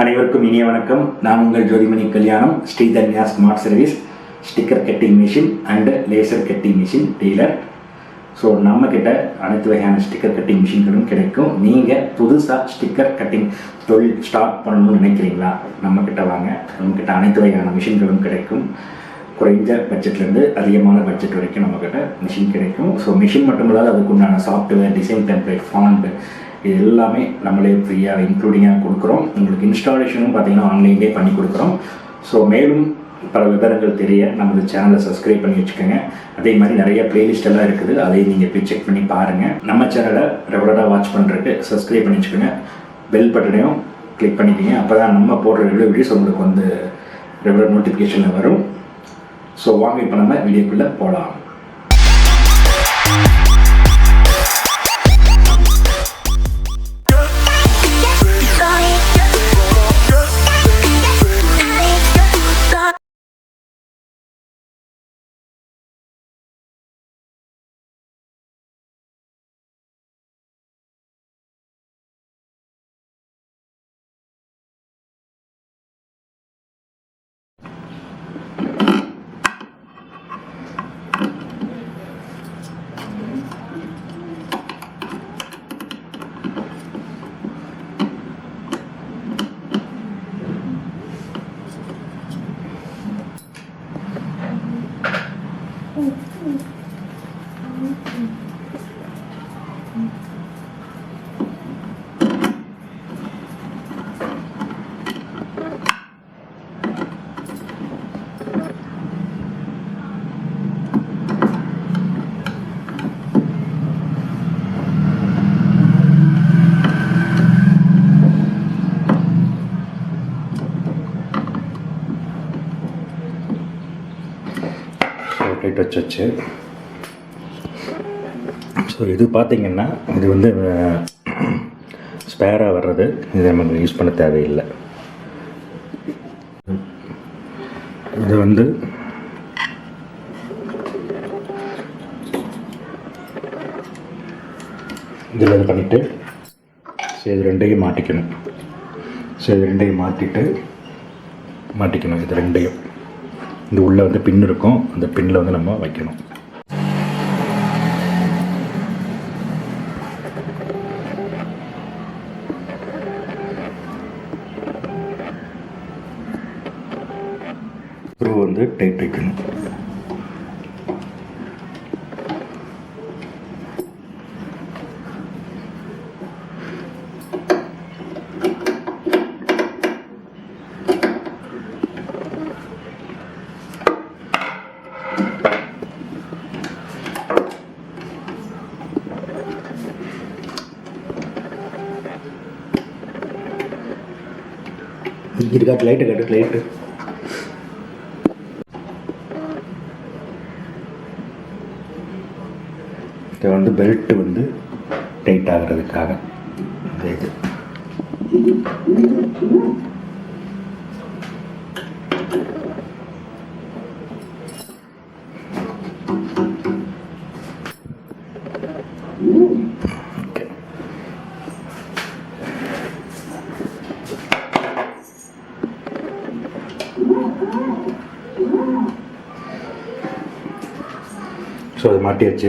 அனைவருக்கும் இனிய வணக்கம். நான் உங்கள் Jothimani Kalyanam, Sridhanya smart service, sticker cutting machine and laser cutting machine dealer. So நம்மக்கிட்ட அனைத்து வகையான ஸ்டிக்கர் கட்டிங் மிஷின்களும் கிடைக்கும். நீங்கள் புதுசாக ஸ்டிக்கர் கட்டிங் தொழில் ஸ்டார்ட் பண்ணணும்னு நினைக்கிறீங்களா? நம்மக்கிட்ட வாங்க. நம்மக்கிட்ட அனைத்து வகையான மிஷின்களும் கிடைக்கும். குறைஞ்ச பட்ஜெட்லேருந்து அதிகமான பட்ஜெட் வரைக்கும் நம்மக்கிட்ட மிஷின் கிடைக்கும். ஸோ மிஷின் மட்டும் இல்லாத அதுக்குண்டான சாஃப்ட்வேர், டிசைன் டெம்ப்ளேட், ஃபாண்ட் இது எல்லாமே நம்மளே ஃப்ரீயாக இன்க்ளூடிங்காக கொடுக்குறோம். உங்களுக்கு இன்ஸ்டாலேஷனும் பார்த்திங்கன்னா ஆன்லைன்லேயே பண்ணி கொடுக்குறோம். ஸோ மேலும் பல விவரங்கள் தெரிய நமது சேனலை சப்ஸ்கிரைப் பண்ணி வச்சுக்கோங்க. அதே மாதிரி நிறைய பிளேலிஸ்ட் எல்லாம் இருக்குது, அதையும் நீங்கள் போய் செக் பண்ணி பாருங்கள். நம்ம சேனலை ரெகுலராக வாட்ச் பண்ணுறதுக்கு சப்ஸ்கிரைப் பண்ணி வச்சுக்கோங்க. பெல் பட்டனையும் கிளிக் பண்ணிக்கோங்க. அப்போ தான் நம்ம போடுற ரெகுலர் வீடியோஸ் உங்களுக்கு வந்து ரெகுலர் நோட்டிஃபிகேஷனில் வரும். ஸோ வாங்க இப்போ நம்ம வீடியோக்குள்ளே போகலாம். லைட் வச்சு. ஸோ இது பார்த்திங்கன்னா இது வந்து ஸ்பேராக வர்றது, இது நமக்கு யூஸ் பண்ண தேவையில்லை. இது வந்து இதில் இது பண்ணிவிட்டு இது ரெண்டையும் மாட்டிக்கணும். இது ரெண்டையும் மாட்டிக்கணும். இது ரெண்டையும் இது உள்ளே வந்து பின் இருக்கும், அந்த பின்னில் வந்து நம்ம வைக்கணும். ஸ்க்ரூ வந்து டைட் வைக்கணும். இதுக்காக லைட்டு இது வந்து பெல்ட்டு வந்து டைட் ஆகிறதுக்காக இது. ஸோ அது மாட்டியாச்சு.